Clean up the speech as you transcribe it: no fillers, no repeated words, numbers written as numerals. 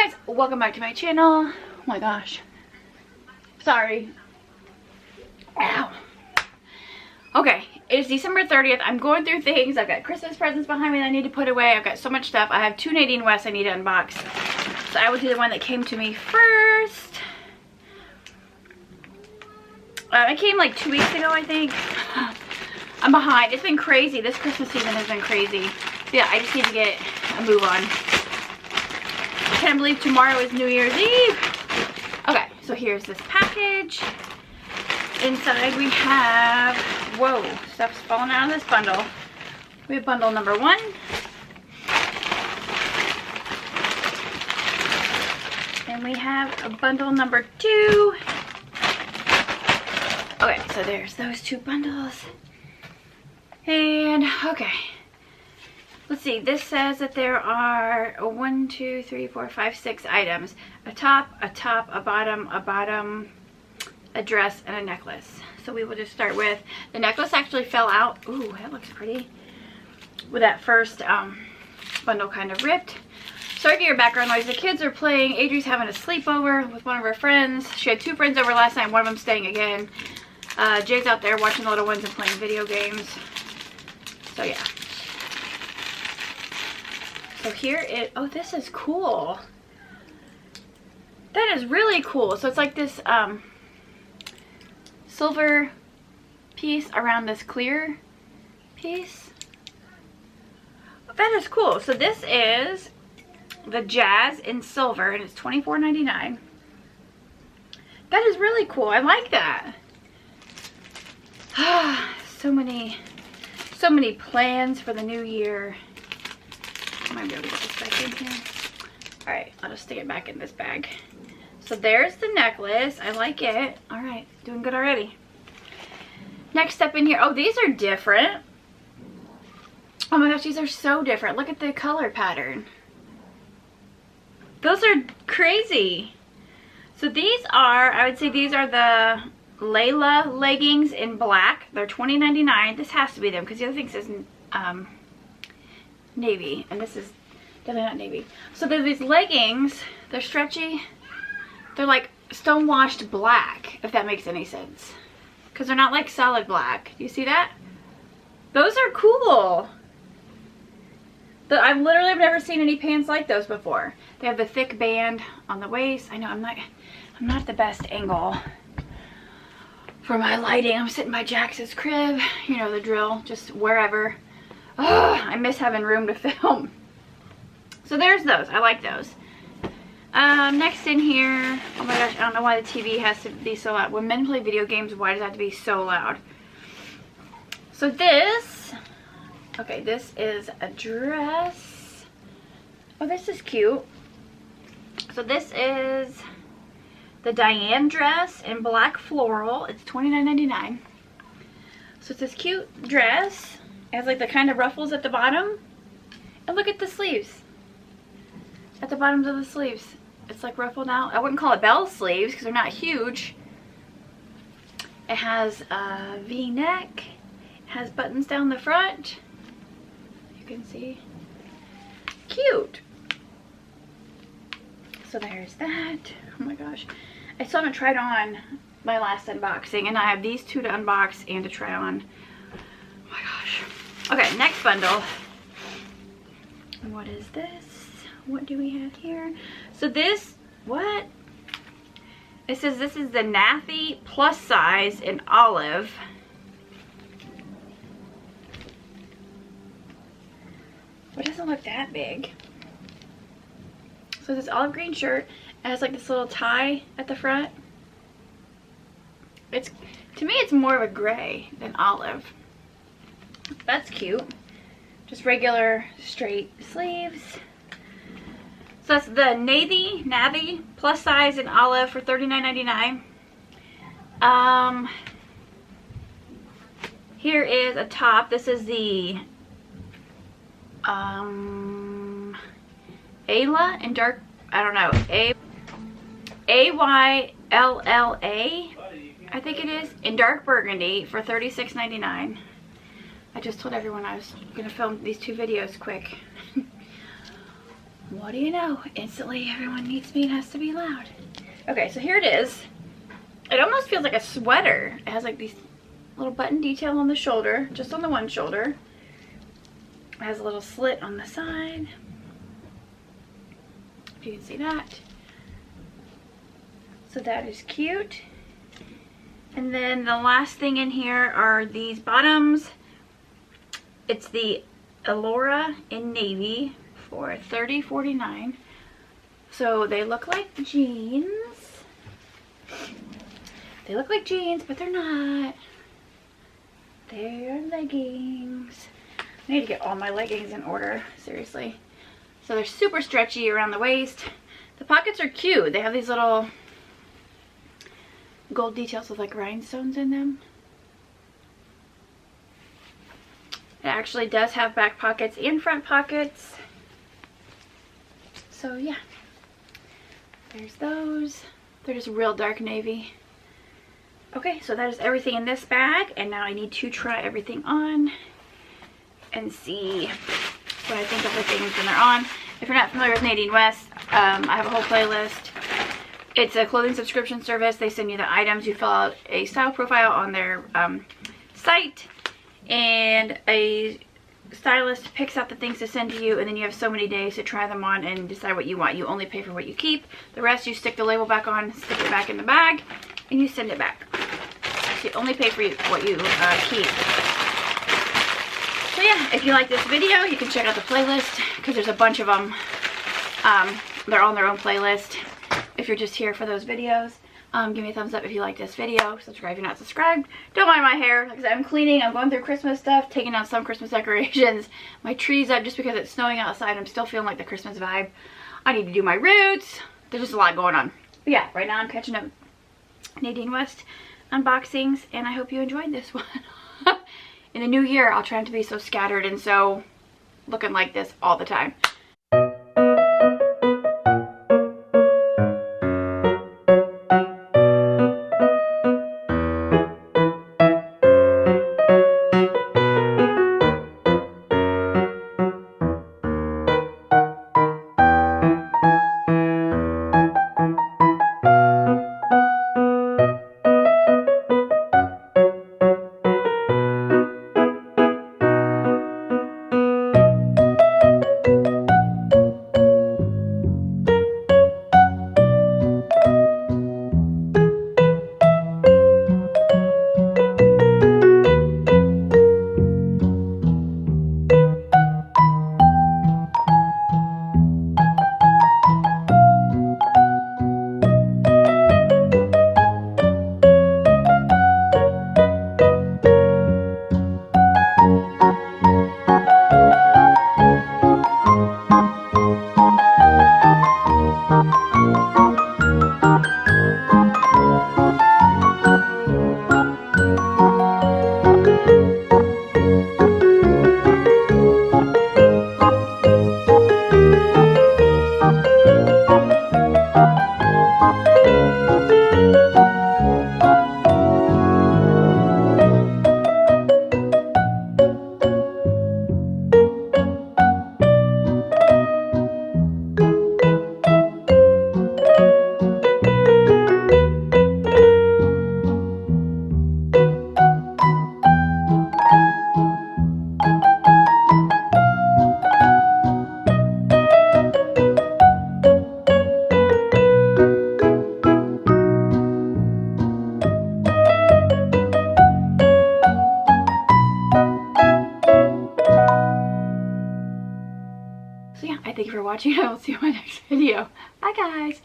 Hey guys, welcome back to my channel. Oh my gosh. Sorry. Ow. Okay, it's December 30th. I'm going through things. I've got Christmas presents behind me that I need to put away. I've got so much stuff. I have 2 Nadine Wests I need to unbox. So I will do the one that came to me first. It came like 2 weeks ago, I think. I'm behind. It's been crazy. This Christmas season has been crazy. So yeah, I just need to get a move on. I can't believe tomorrow is New Year's Eve. Okay, so here's this package. Inside we have, whoa, stuff's falling out of this bundle. We have bundle number 1. And we have a bundle number 2. Okay, so there's those 2 bundles. And, okay. Let's see, this says that there are 1, 2, 3, 4, 5, 6 items. A top, a bottom, a dress, and a necklace. So we will just start with, the necklace actually fell out. Ooh, that looks pretty. With that first bundle kind of ripped. Sorry for your background noise. The kids are playing. Adri's having a sleepover with one of her friends. She had 2 friends over last night. One of them staying again. Jay's out there watching the little ones and playing video games. So yeah. So here it, oh, this is cool. That is really cool. So it's like this silver piece around this clear piece. That is cool. So this is the Jazz in silver and it's $24.99. That is really cool. I like that. So many plans for the new year. I might be able to get this back in here. Alright, I'll just stick it back in this bag. So there's the necklace. I like it. Alright, doing good already. Next step in here. Oh, these are different. Oh my gosh, these are so different. Look at the color pattern. Those are crazy. So these are, I would say these are the Layla leggings in black. They're $20.99. This has to be them because the other thing says navy, and this is definitely not navy. So there's these leggings. They're stretchy. They're like stone-washed black, if that makes any sense, because they're not like solid black. Do you see that? Those are cool. I've literally never seen any pants like those before. They have the thick band on the waist. I know I'm not the best angle for my lighting. I'm sitting by Jax's crib. You know the drill, just wherever. Ugh, I miss having room to film. So there's those. I like those. Next in here, oh my gosh, I don't know why the TV has to be so loud. When men play video games, why does it have to be so loud? So this, okay, this is a dress. Oh, this is cute. So this is the Diane dress in black floral. It's $29.99. So it's this cute dress. It has like the kind of ruffles at the bottom. And look at the sleeves. At the bottoms of the sleeves. It's like ruffled out. I wouldn't call it bell sleeves because they're not huge. It has a V-neck. It has buttons down the front. You can see. Cute. So there's that. Oh my gosh. I still haven't tried on my last unboxing. And I have these 2 to unbox and to try on. Oh my gosh. Okay, next bundle. What is this? What do we have here? So this, what? It says this is the Nathy plus size in olive. It doesn't look that big. So this olive green shirt, it has like this little tie at the front. To me it's more of a gray than olive. That's cute. Just regular straight sleeves. So that's the Navy plus size in olive for $39.99. Here is a top. This is the Ayla in dark, I don't know, A-Y-L-L-A, I think it is, in dark burgundy for $36.99. I just told everyone I was going to film these 2 videos quick. what do you know? Instantly everyone needs me and has to be loud. Okay, so here it is. It almost feels like a sweater. It has like these little button detail on the shoulder, just on the one shoulder. It has a little slit on the side. If you can see that. So that is cute. And then the last thing in here are these bottoms. It's the Allura in navy for $30.49. So they look like jeans. They look like jeans, but they're not. They're leggings. I need to get all my leggings in order, seriously. So they're super stretchy around the waist. The pockets are cute. They have these little gold details with like rhinestones in them. It actually does have back pockets and front pockets. So yeah, there's those. They're just real dark navy. Okay, so that is everything in this bag, and now I need to try everything on and see what I think of the things when they're on. If you're not familiar with Nadine West, I have a whole playlist. It's a clothing subscription service. They send you the items. You fill out a style profile on their site, and a stylist picks out the things to send to you, and then you have so many days to try them on and decide what you want. You only pay for what you keep. The rest you stick the label back on, stick it back in the bag, and you send it back. So you only pay for what you keep. So yeah, if you like this video, you can check out the playlist because there's a bunch of them. They're on their own playlist. If you're just here for those videos, give me a thumbs up if you like this video. Subscribe if you're not subscribed. Don't mind my hair. Like I said, I'm cleaning. I'm going through Christmas stuff, taking out some Christmas decorations. My tree's up just because it's snowing outside. I'm still feeling like the Christmas vibe. I need to do my roots. There's just a lot going on. But yeah, right now I'm catching up Nadine West unboxings, and I hope you enjoyed this one. In the new year, I'll try not to be so scattered and so looking like this all the time. So yeah, I thank you for watching. I will see you in my next video. Bye guys.